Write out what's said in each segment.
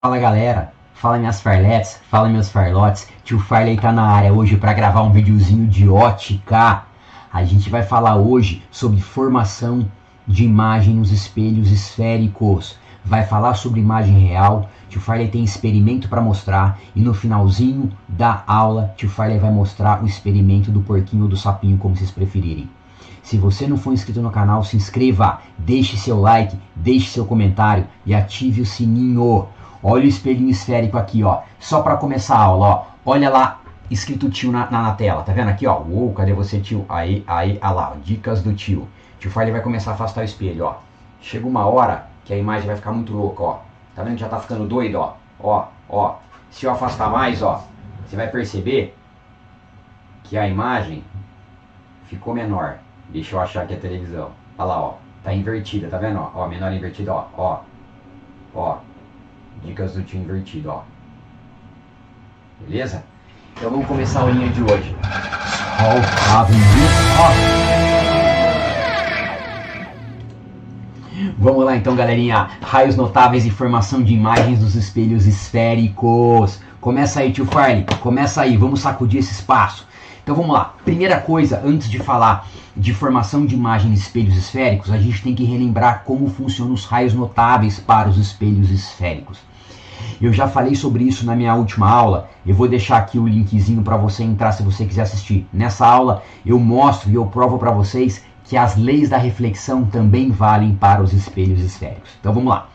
Fala galera, fala minhas farletes, fala meus farlotes, tio Farley tá na área hoje para gravar um videozinho de ótica. A gente vai falar hoje sobre formação de imagem nos espelhos esféricos. Vai falar sobre imagem real, tio Farley tem experimento para mostrar e no finalzinho da aula tio Farley vai mostrar o experimento do porquinho ou do sapinho, como vocês preferirem. Se você não for inscrito no canal, se inscreva, deixe seu like, deixe seu comentário e ative o sininho. Olha o espelhinho esférico aqui, ó. Só para começar a aula, ó. Olha lá, escrito tio na tela. Tá vendo aqui, ó? Uou, cadê você, tio? Aí, olha lá, ó. Dicas do tio. Tio Farley vai começar a afastar o espelho, ó. Chega uma hora que a imagem vai ficar muito louca, ó. Tá vendo que já tá ficando doido, ó? Ó. Se eu afastar mais, ó, você vai perceber que a imagem ficou menor. Deixa eu achar aqui a televisão. Olha lá, ó. Tá invertida, tá vendo, ó? Ó, menor invertida, ó. Dicas do tio invertido, ó. Beleza? Então vamos começar a aulinha de hoje. Vamos lá então, galerinha. Raios notáveis e formação de imagens dos espelhos esféricos. Começa aí, tio Farley. Começa aí. Vamos sacudir esse espaço. Então vamos lá. Primeira coisa, antes de falar de formação de imagens de espelhos esféricos, a gente tem que relembrar como funcionam os raios notáveis para os espelhos esféricos. Eu já falei sobre isso na minha última aula, eu vou deixar aqui o linkzinho para você entrar se você quiser assistir. Nessa aula eu mostro e eu provo para vocês que as leis da reflexão também valem para os espelhos esféricos. Então vamos lá.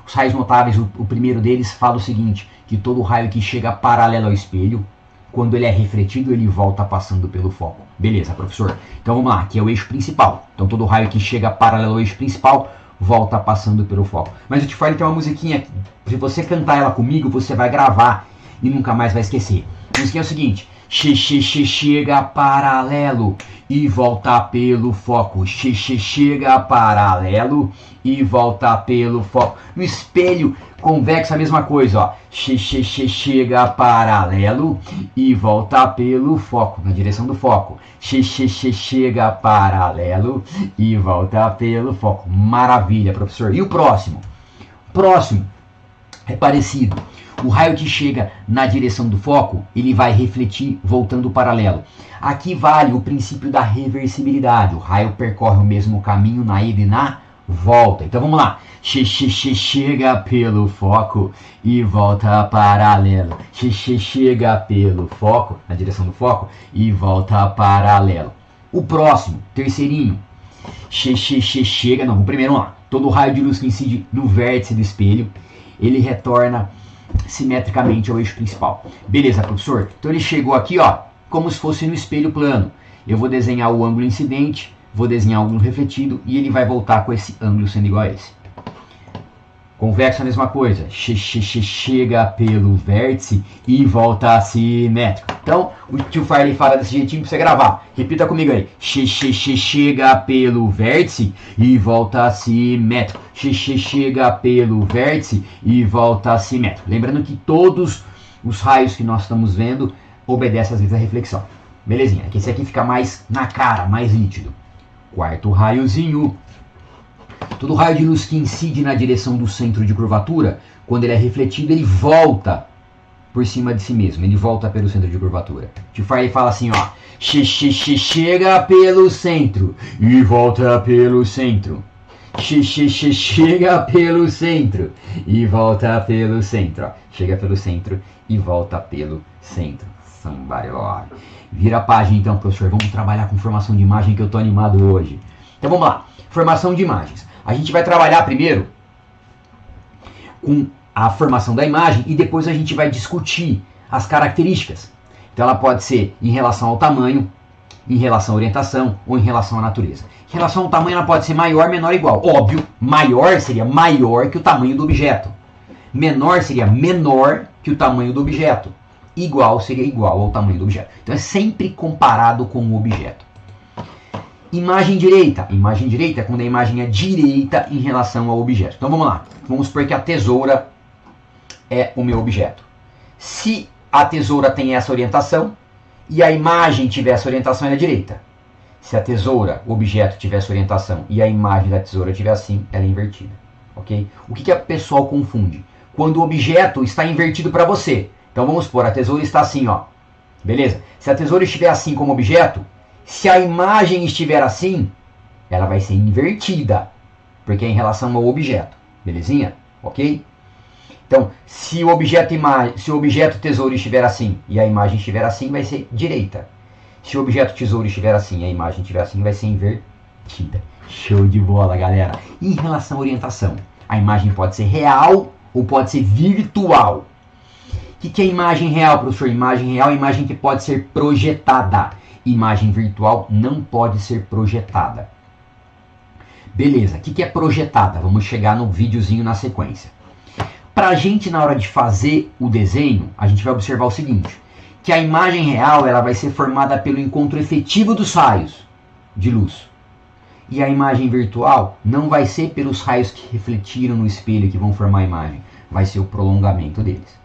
Os raios notáveis, o primeiro deles fala o seguinte, que todo raio que chega paralelo ao espelho, quando ele é refletido, ele volta passando pelo foco. Beleza, professor? Então vamos lá, aqui é o eixo principal. Então todo raio que chega paralelo ao eixo principal, volta passando pelo foco. Mas o tio Farley tem uma musiquinha, se você cantar ela comigo, você vai gravar e nunca mais vai esquecer. A musiquinha é o seguinte: chega paralelo e volta pelo foco. Chega paralelo e volta pelo foco. No espelho convexo a mesma coisa, ó. Chega paralelo e volta pelo foco, na direção do foco. Chega paralelo e volta pelo foco. Maravilha, professor. E o próximo? Próximo é parecido. O raio que chega na direção do foco, ele vai refletir voltando paralelo. Aqui vale o princípio da reversibilidade. O raio percorre o mesmo caminho na ida e na volta. Então vamos lá. Chega pelo foco e volta paralelo. Chega pelo foco, na direção do foco, e volta paralelo. O próximo, terceirinho. Chega, não, o primeiro lá. Todo raio de luz que incide no vértice do espelho, ele retorna simetricamente ao eixo principal. Beleza, professor? Então ele chegou aqui, ó, como se fosse no espelho plano. Eu vou desenhar o ângulo incidente, vou desenhar o ângulo refletido e ele vai voltar com esse ângulo sendo igual a esse. Convexo a mesma coisa. Chega pelo vértice e volta simétrico. Então, o tio Farley fala desse jeitinho para você gravar. Repita comigo aí. Chega pelo vértice e volta simétrico. Chega pelo vértice e volta simétrico. Lembrando que todos os raios que nós estamos vendo obedecem às leis da reflexão. Belezinha. Esse aqui fica mais na cara, mais nítido. Quarto raiozinho. Todo raio de luz que incide na direção do centro de curvatura, quando ele é refletido, ele volta por cima de si mesmo. Ele volta pelo centro de curvatura. Tio Farley fala assim, ó. Chega pelo centro e volta pelo centro. Chega pelo centro e volta pelo centro. Ó. Chega pelo centro e volta pelo centro. Somebody Lord. Vira a página então, professor. Vamos trabalhar com formação de imagem que eu tô animado hoje. Então vamos lá. Formação de imagens. A gente vai trabalhar primeiro com a formação da imagem e depois a gente vai discutir as características. Então ela pode ser em relação ao tamanho, em relação à orientação ou em relação à natureza. Em relação ao tamanho ela pode ser maior, menor ou igual. Óbvio, maior seria maior que o tamanho do objeto. Menor seria menor que o tamanho do objeto. Igual seria igual ao tamanho do objeto. Então é sempre comparado com o objeto. Imagem direita. Imagem direita é quando a imagem é direita em relação ao objeto. Então vamos lá. Vamos supor que a tesoura é o meu objeto. Se a tesoura tem essa orientação e a imagem tiver essa orientação, ela é direita. Se a tesoura, o objeto, tiver essa orientação e a imagem da tesoura tiver assim, ela é invertida. Ok? O que a pessoal confunde? quando o objeto está invertido para você. Então vamos supor, a tesoura está assim, ó. Beleza? Se a tesoura estiver assim como objeto, se a imagem estiver assim, ela vai ser invertida, porque é em relação ao objeto. Belezinha? Ok? Então, se o objeto tesouro estiver assim e a imagem estiver assim, vai ser direita. Se o objeto tesouro estiver assim e a imagem estiver assim, vai ser invertida. Show de bola, galera. E em relação à orientação, a imagem pode ser real ou pode ser virtual. O que é imagem real, professor? Imagem real é imagem que pode ser projetada. Imagem virtual não pode ser projetada. Beleza, o que é projetada? Vamos chegar no videozinho na sequência. Para a gente, na hora de fazer o desenho, a gente vai observar o seguinte, que a imagem real ela vai ser formada pelo encontro efetivo dos raios de luz. E a imagem virtual não vai ser pelos raios que refletiram no espelho que vão formar a imagem, vai ser o prolongamento deles.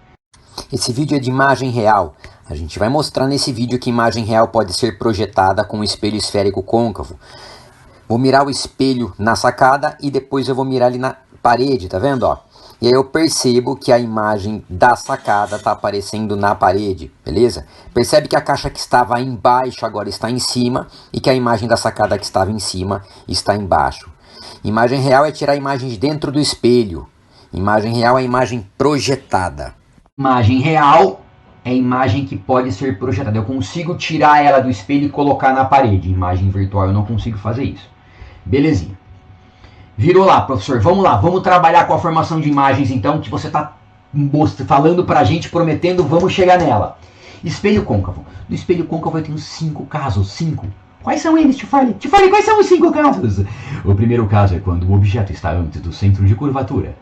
Esse vídeo é de imagem real. A gente vai mostrar nesse vídeo que imagem real pode ser projetada com um espelho esférico côncavo. Vou mirar o espelho na sacada e depois eu vou mirar ali na parede, tá vendo, ó? E aí eu percebo que a imagem da sacada está aparecendo na parede, beleza? Percebe que a caixa que estava embaixo agora está em cima e que a imagem da sacada que estava em cima está embaixo. Imagem real é tirar a imagem de dentro do espelho. Imagem real é a imagem projetada. Imagem real é a imagem que pode ser projetada. Eu consigo tirar ela do espelho e colocar na parede. Imagem virtual eu não consigo fazer isso. Belezinha. Virou lá, professor. Vamos lá, vamos trabalhar com a formação de imagens então, que você está falando pra gente, prometendo, vamos chegar nela. Espelho côncavo. No espelho côncavo eu tenho 5 casos, 5. Quais são eles, Tio Farley? Tio Farley, quais são os 5 casos? O primeiro caso é quando o objeto está antes do centro de curvatura.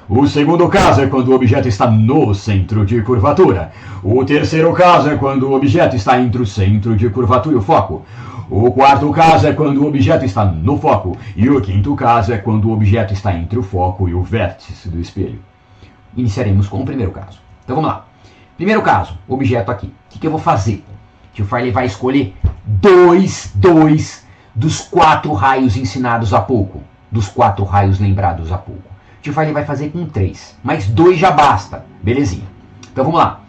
O segundo caso é quando o objeto está no centro de curvatura. O terceiro caso é quando o objeto está entre o centro de curvatura e o foco. O quarto caso é quando o objeto está no foco. E o quinto caso é quando o objeto está entre o foco e o vértice do espelho. Iniciaremos com o primeiro caso. Então vamos lá. Primeiro caso, objeto aqui. O que eu vou fazer? Tio Farley vai escolher dois dos 4 raios ensinados há pouco. Dos 4 raios lembrados há pouco. Tio Farley vai fazer com 3. Mas 2 já basta. Belezinha. Então vamos lá.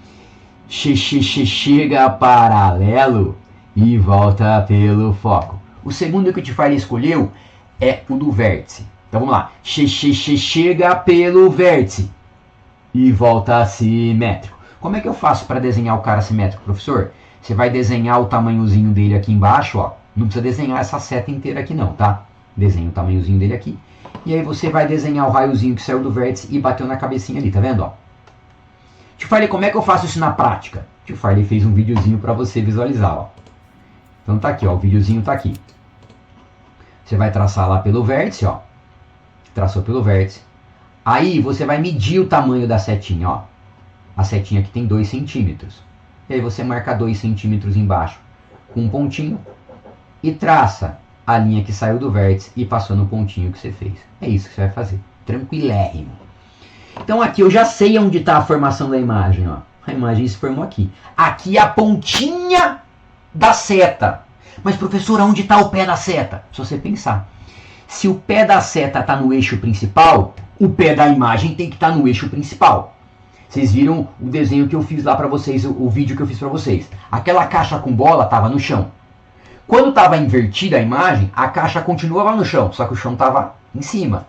Chega paralelo e volta pelo foco. O segundo que o Tio Farley escolheu é o do vértice. Então vamos lá. Chega pelo vértice e volta simétrico. Como é que eu faço para desenhar o cara simétrico, professor? Você vai desenhar o tamanhozinho dele aqui embaixo, ó. Não precisa desenhar essa seta inteira aqui não, tá? Desenha o tamanhozinho dele aqui. E aí você vai desenhar o raiozinho que saiu do vértice e bateu na cabecinha ali, tá vendo, ó? Tio Farley, como é que eu faço isso na prática? Tio Farley fez um videozinho para você visualizar, ó. Então tá aqui, ó, o videozinho tá aqui. Você vai traçar lá pelo vértice, ó. Traçou pelo vértice. Aí você vai medir o tamanho da setinha, ó. A setinha aqui tem 2 centímetros. E aí você marca 2 centímetros embaixo com um pontinho e traça a linha que saiu do vértice e passou no pontinho que você fez. É isso que você vai fazer. Tranquilérrimo. Então aqui eu já sei onde está a formação da imagem, ó. A imagem se formou aqui. Aqui é a pontinha da seta. Mas professor, onde está o pé da seta? Se você pensar. Se o pé da seta está no eixo principal, o pé da imagem tem que estar no eixo principal. Vocês viram o desenho que eu fiz lá para vocês, o vídeo que eu fiz para vocês. Aquela caixa com bola estava no chão. Quando estava invertida a imagem, a caixa continuava no chão, só que o chão estava em cima.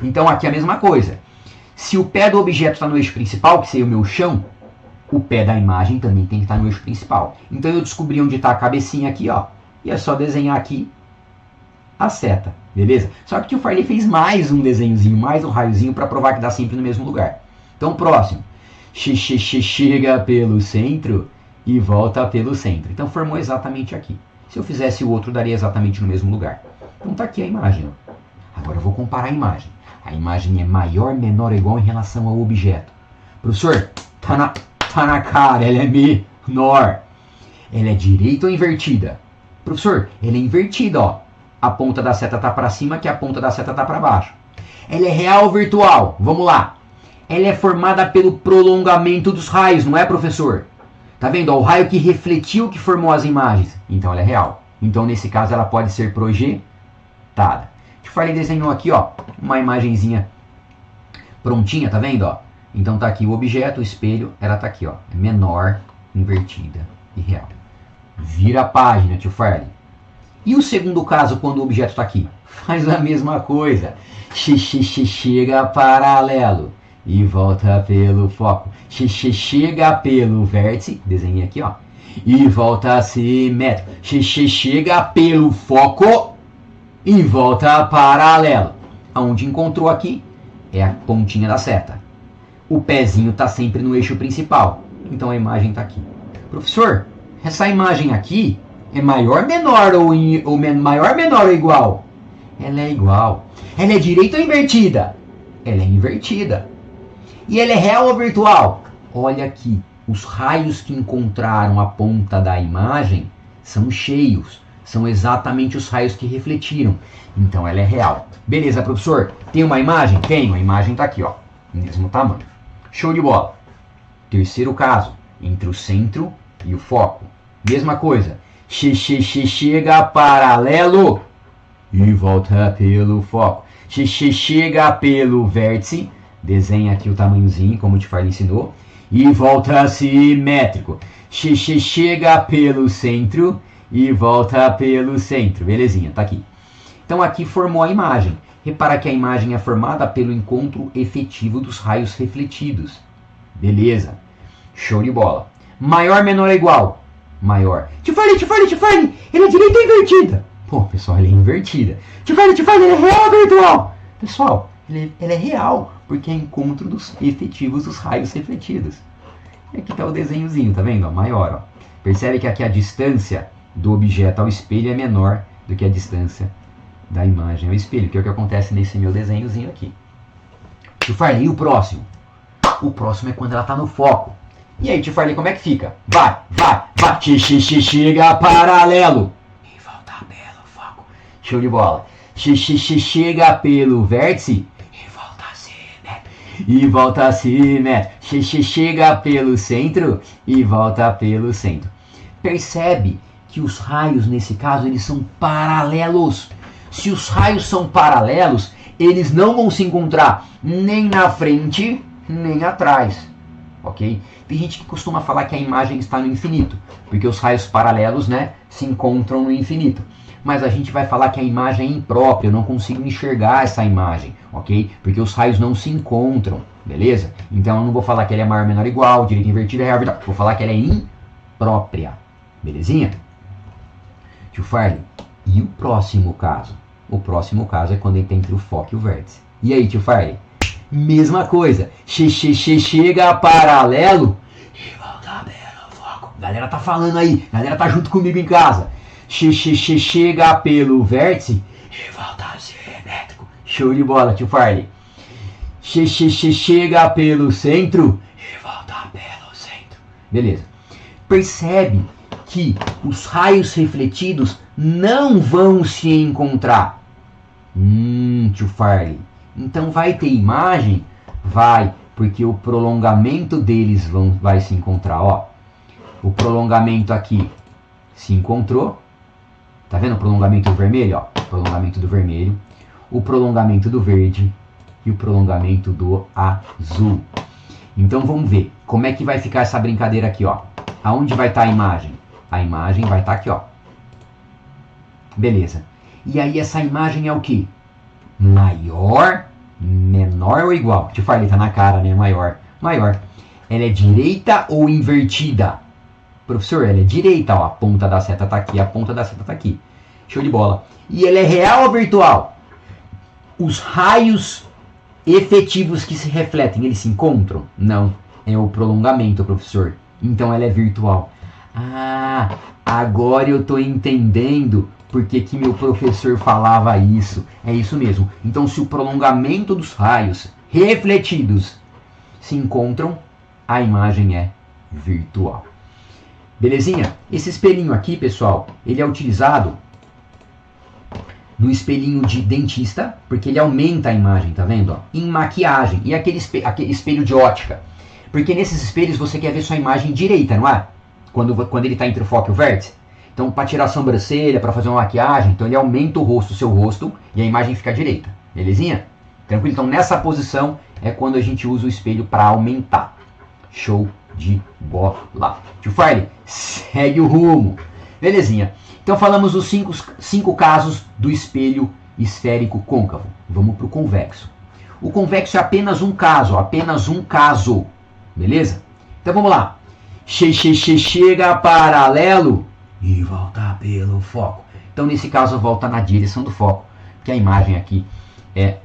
Então aqui é a mesma coisa. Se o pé do objeto está no eixo principal, que seria o meu chão, o pé da imagem também tem que estar no eixo principal. Então eu descobri onde está a cabecinha aqui, ó. E é só desenhar aqui a seta, beleza? Só que o Tio Farley fez mais um desenhozinho, mais um raiozinho para provar que dá sempre no mesmo lugar. Então próximo. Chega pelo centro e volta pelo centro. Então formou exatamente aqui. Se eu fizesse o outro, daria exatamente no mesmo lugar. Então tá aqui a imagem. Ó. Agora eu vou comparar a imagem. A imagem é maior, menor ou igual em relação ao objeto. Professor, tá na cara, ela é menor. Ela é direita ou invertida? Professor, ela é invertida, ó. A ponta da seta tá para cima, que a ponta da seta tá para baixo. Ela é real ou virtual? Vamos lá. Ela é formada pelo prolongamento dos raios, não é, professor? Tá vendo? Ó, o raio que refletiu que formou as imagens. Então ela é real. Então nesse caso ela pode ser projetada. O Tio Farley desenhou aqui, ó, uma imagenzinha prontinha, tá vendo? Ó? Então tá aqui o objeto, o espelho, ela tá aqui, ó. É menor, invertida e real. Vira a página, tio Farley. E o segundo caso, quando o objeto está aqui? Faz a mesma coisa. Chega paralelo e volta pelo foco. Chega pelo vértice, desenhei aqui, ó. E volta simétrico. Chega pelo foco e volta paralelo. Aonde encontrou aqui é a pontinha da seta. O pezinho está sempre no eixo principal. Então a imagem está aqui. Professor, essa imagem aqui é maior, menor ou maior, menor ou igual? Ela é igual. Ela é direita ou invertida? Ela é invertida. E ela é real ou virtual? Olha aqui, os raios que encontraram a ponta da imagem são cheios. São exatamente os raios que refletiram. Então ela é real. Beleza, professor? Tem uma imagem? Tem. A imagem está aqui, ó. Mesmo tamanho. Show de bola. Terceiro caso, entre o centro e o foco. Mesma coisa. Chega paralelo e volta pelo foco. Chega pelo vértice, desenha aqui o tamanhozinho, como o Tio Farley ensinou, e volta simétrico. Chega pelo centro e volta pelo centro. Belezinha, tá aqui. Então aqui formou a imagem. Repara que a imagem é formada pelo encontro efetivo dos raios refletidos. Beleza. Show de bola. Maior, menor ou igual? Maior. Tio Farley, ele é direita ou invertida? Pô, pessoal, ele é invertida. Tio Farley, ele é real ou virtual? Pessoal, ele é real, porque é encontro dos efetivos dos raios refletidos. E aqui tá o desenhozinho, tá vendo? Ó, maior, ó. Percebe que aqui a distância do objeto ao espelho é menor do que a distância da imagem ao espelho, que é o que acontece nesse meu desenhozinho aqui. Tio Farley, e o próximo? O próximo é quando ela tá no foco. E aí, Tio Farley, como é que fica? Vai. Chega paralelo. E volta pelo foco. Show de bola. Chega pelo vértice. E volta simétrico. E volta simétrico. Chega pelo centro. E volta pelo centro. Percebe que os raios, nesse caso, eles são paralelos. Se os raios são paralelos, eles não vão se encontrar nem na frente, nem atrás. Ok? Tem gente que costuma falar que a imagem está no infinito, porque os raios paralelos, né, se encontram no infinito. Mas a gente vai falar que a imagem é imprópria, eu não consigo enxergar essa imagem, ok? Porque os raios não se encontram, beleza? Então eu não vou falar que ela é maior, menor ou igual, direita invertida, real, virtual. Vou falar que ela é imprópria, belezinha? Tio Farley, e o próximo caso? O próximo caso é quando ele está entre o foco e o vértice. E aí, Tio Farley? Mesma coisa. Chega paralelo e volta pelo foco. Galera tá falando aí. Galera tá junto comigo em casa. Chega pelo vértice e volta simétrico. Show de bola, Tio Farley. Chega pelo centro e volta pelo centro. Beleza. Percebe que os raios refletidos não vão se encontrar. Tio Farley. Então vai ter imagem? Vai, porque o prolongamento deles vai se encontrar. Ó, o prolongamento aqui se encontrou. Tá vendo o prolongamento do vermelho? Ó, prolongamento do vermelho, o prolongamento do verde e o prolongamento do azul. Então vamos ver como é que vai ficar essa brincadeira aqui. Ó. Aonde vai estar a imagem? A imagem vai estar aqui. Ó. Beleza. E aí essa imagem é o que? Maior, menor ou igual? Te falei, tá na cara, né? Maior. Ela é direita ou invertida? Professor, ela é direita, ó. A ponta da seta tá aqui, a ponta da seta tá aqui. Show de bola. E ela é real ou virtual? Os raios efetivos que se refletem, eles se encontram? Não. É o prolongamento, professor. Então ela é virtual. Ah, agora eu tô entendendo porque que meu professor falava isso. É isso mesmo. Então, se o prolongamento dos raios refletidos se encontram, a imagem é virtual. Belezinha? Esse espelhinho aqui, pessoal, ele é utilizado no espelhinho de dentista, porque ele aumenta a imagem, tá vendo? Ó? Em maquiagem. E aquele espelho de ótica. Porque nesses espelhos você quer ver sua imagem direita, não é? Quando ele está entre o foco e o vértice. Então, para tirar a sobrancelha, para fazer uma maquiagem, então ele aumenta o rosto, o seu rosto, e a imagem fica direita. Belezinha? Tranquilo? Então nessa posição é quando a gente usa o espelho para aumentar. Show de bola. Tio Farley, segue o rumo. Belezinha. Então falamos os cinco casos do espelho esférico côncavo. Vamos para o convexo. O convexo é apenas um caso, ó, apenas um caso. Beleza? Então vamos lá. Chega paralelo e volta pelo foco. Então nesse caso volta na direção do foco, que a imagem aqui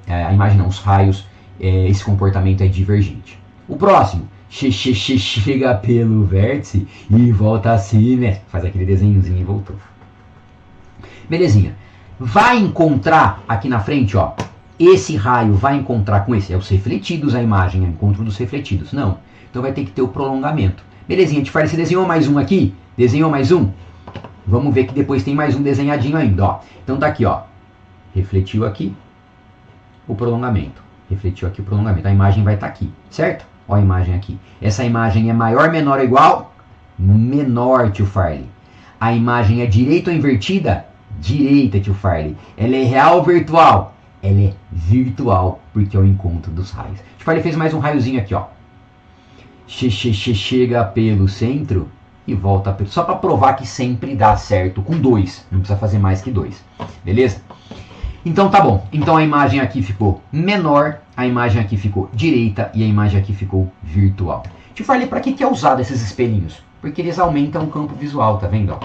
a imagem não, os raios, esse comportamento é divergente. O próximo, chega pelo vértice e volta assim, né? Faz aquele desenhozinho e voltou. Belezinha. Vai encontrar aqui na frente, ó, esse raio vai encontrar com esse, é os refletidos a imagem, é o encontro dos refletidos. Não. Então vai ter que ter o prolongamento. Belezinha, a gente faz, você desenhou mais um aqui? Desenhou mais um? Vamos ver que depois tem mais um desenhadinho ainda, ó. Então tá aqui, ó. Refletiu aqui o prolongamento. Refletiu aqui o prolongamento. A imagem vai estar aqui, certo? Ó a imagem aqui. Essa imagem é maior, menor ou igual? Menor, tio Farley. A imagem é direita ou invertida? Direita, tio Farley. Ela é real ou virtual? Ela é virtual, porque é o encontro dos raios. Tio Farley fez mais um raiozinho aqui, ó. Chega pelo centro e volta pelo... Só para provar que sempre dá certo com 2. Não precisa fazer mais que 2. Beleza? Então tá bom. Então a imagem aqui ficou menor, a imagem aqui ficou direita e a imagem aqui ficou virtual. Te falei para que é usado esses espelhinhos? Porque eles aumentam o campo visual, tá vendo? Ó?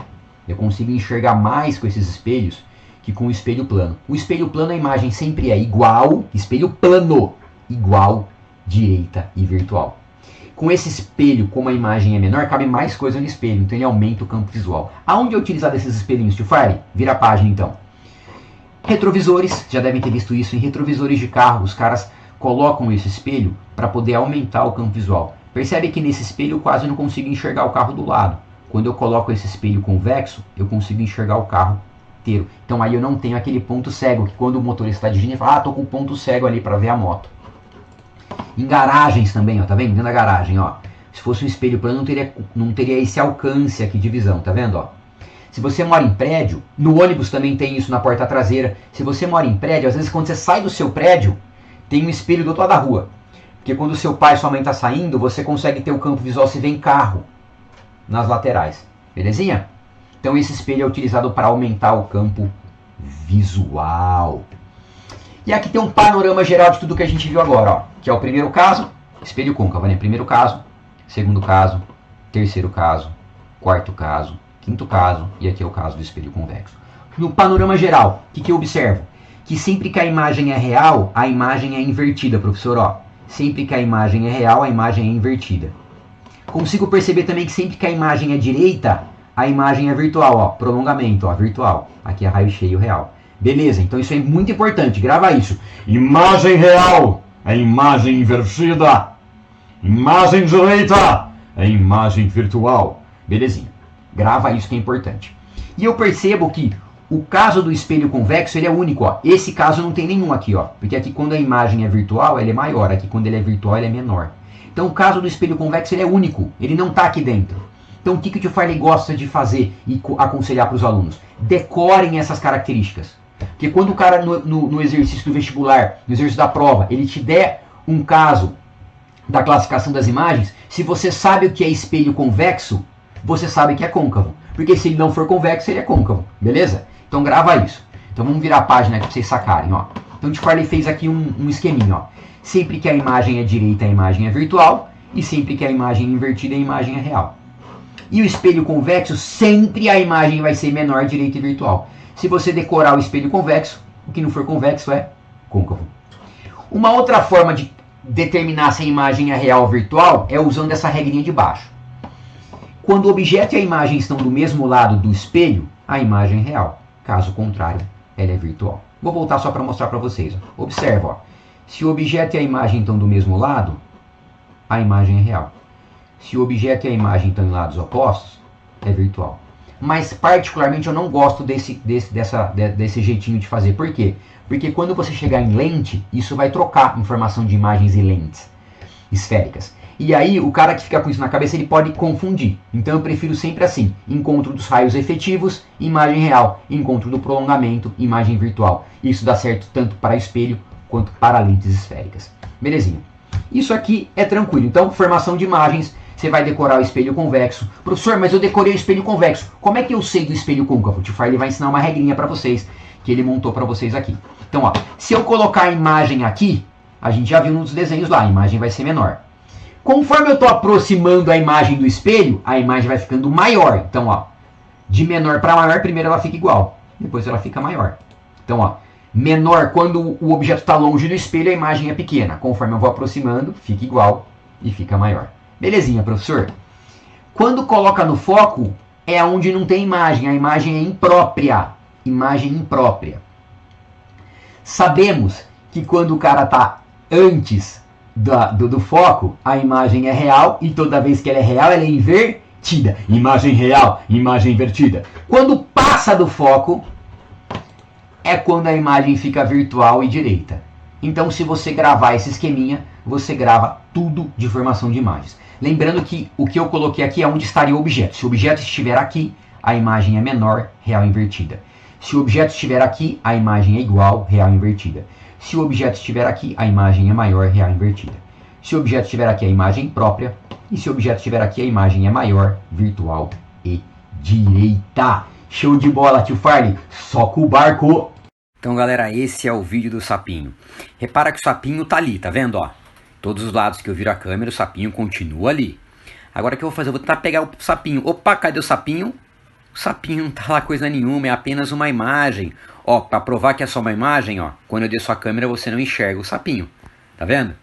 Eu consigo enxergar mais com esses espelhos que com o espelho plano. O espelho plano a imagem sempre é igual, espelho plano, igual, direita e virtual. Com esse espelho, como a imagem é menor, cabe mais coisa no espelho, então ele aumenta o campo visual. Aonde é utilizado esses espelhinhos, tio Farley? Vira a página então. Retrovisores, já devem ter visto isso em retrovisores de carro, os caras colocam esse espelho para poder aumentar o campo visual. Percebe que nesse espelho eu quase não consigo enxergar o carro do lado. Quando eu coloco esse espelho convexo, eu consigo enxergar o carro inteiro. Então aí eu não tenho aquele ponto cego, que quando o motorista está dirigindo, ele fala, tô com um ponto cego ali para ver a moto. Em garagens também, ó, tá vendo? Dentro da garagem, ó. Se fosse um espelho plano, não teria esse alcance aqui de visão, tá vendo, ó? Se você mora em prédio, no ônibus também tem isso na porta traseira. Se você mora em prédio, às vezes quando você sai do seu prédio, tem um espelho do outro lado da rua. Porque quando o seu pai e sua mãe tá saindo, você consegue ter o campo visual se vê em carro, nas laterais. Belezinha? Então esse espelho é utilizado para aumentar o campo visual. E aqui tem um panorama geral de tudo que a gente viu agora, ó, que é o primeiro caso, espelho côncavo, né? Primeiro caso, segundo caso, terceiro caso, quarto caso, quinto caso, e aqui é o caso do espelho convexo. No panorama geral, o que eu observo? Que sempre que a imagem é real, a imagem é invertida, professor, ó. Sempre que a imagem é real, a imagem é invertida. Consigo perceber também que sempre que a imagem é direita, a imagem é virtual, ó. Prolongamento, ó, virtual. Aqui é raio cheio real. Beleza, então isso é muito importante, grava isso. Imagem real é imagem invertida. Imagem direita é imagem virtual. Belezinha, grava isso que é importante. E eu percebo que o caso do espelho convexo ele é único, ó. Esse caso não tem nenhum aqui, ó. Porque aqui quando a imagem é virtual, ele é maior. Aqui quando ele é virtual, ele é menor. Então o caso do espelho convexo ele é único, ele não está aqui dentro. Então o que o tio Farley gosta de fazer e aconselhar para os alunos? Decorem essas características. Porque quando o cara no exercício do vestibular, no exercício da prova, ele te der um caso da classificação das imagens, se você sabe o que é espelho convexo, você sabe que é côncavo. Porque se ele não for convexo, ele é côncavo. Beleza? Então grava isso. Então vamos virar a página aqui para vocês sacarem. Ó. Então o tio Farley fez aqui um esqueminha. Ó. Sempre que a imagem é direita, a imagem é virtual. E sempre que a imagem é invertida, a imagem é real. E o espelho convexo, sempre a imagem vai ser menor, direita e virtual. Se você decorar o espelho convexo, o que não for convexo é côncavo. Uma outra forma de determinar se a imagem é real ou virtual é usando essa regrinha de baixo. Quando o objeto e a imagem estão do mesmo lado do espelho, a imagem é real. Caso contrário, ela é virtual. Vou voltar só para mostrar para vocês. Ó. Observa, ó. Se o objeto e a imagem estão do mesmo lado, a imagem é real. Se o objeto e a imagem estão em lados opostos, é virtual. Mas particularmente eu não gosto desse jeitinho de fazer. Por quê? Porque quando você chegar em lente, isso vai trocar informação de imagens e lentes esféricas. E aí o cara que fica com isso na cabeça, ele pode confundir. Então eu prefiro sempre assim. Encontro dos raios efetivos, imagem real. Encontro do prolongamento, imagem virtual. Isso dá certo tanto para espelho quanto para lentes esféricas. Belezinha. Isso aqui é tranquilo. Então, formação de imagens, você vai decorar o espelho convexo. Professor, mas eu decorei o espelho convexo. Como é que eu sei do espelho côncavo? O tio Farley vai ensinar uma regrinha para vocês, que ele montou para vocês aqui. Então, ó, se eu colocar a imagem aqui, a gente já viu nos desenhos lá, a imagem vai ser menor. Conforme eu estou aproximando a imagem do espelho, a imagem vai ficando maior. Então, ó, de menor para maior, primeiro ela fica igual, depois ela fica maior. Então, ó, menor quando o objeto está longe do espelho, a imagem é pequena. Conforme eu vou aproximando, fica igual e fica maior. Belezinha, professor? Quando coloca no foco, é onde não tem imagem. A imagem é imprópria. Imagem imprópria. Sabemos que quando o cara está antes do foco, a imagem é real e toda vez que ela é real, ela é invertida. Imagem real, imagem invertida. Quando passa do foco, é quando a imagem fica virtual e direita. Então, se você gravar esse esqueminha, você grava tudo de formação de imagens. Lembrando que o que eu coloquei aqui é onde estaria o objeto. Se o objeto estiver aqui, a imagem é menor, real invertida. Se o objeto estiver aqui, a imagem é igual, real invertida. Se o objeto estiver aqui, a imagem é maior, real invertida. Se o objeto estiver aqui, a imagem própria. E se o objeto estiver aqui, a imagem é maior, virtual e direita. Show de bola, tio Farley. Soca o barco. Então, galera, esse é o vídeo do sapinho. Repara que o sapinho tá ali, tá vendo, ó? Todos os lados que eu viro a câmera, o sapinho continua ali. Agora o que eu vou fazer? Eu vou tentar pegar o sapinho. Opa, cadê o sapinho? O sapinho não tá lá coisa nenhuma, é apenas uma imagem. Ó, pra provar que é só uma imagem, ó, quando eu desço a câmera você não enxerga o sapinho. Tá vendo?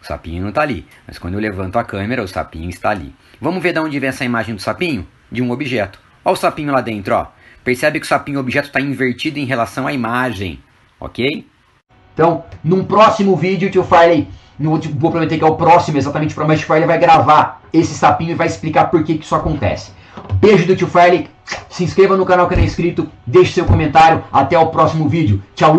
O sapinho não tá ali. Mas quando eu levanto a câmera, o sapinho está ali. Vamos ver de onde vem essa imagem do sapinho? De um objeto. Ó o sapinho lá dentro, ó. Percebe que o sapinho objeto está invertido em relação à imagem. Ok? Então, num próximo vídeo, o tio Farley, vou prometer que é o próximo, exatamente para o tio Farley vai gravar esse sapinho e vai explicar por que isso acontece. Beijo do tio Farley. Se inscreva no canal que não é inscrito. Deixe seu comentário. Até o próximo vídeo. Tchau!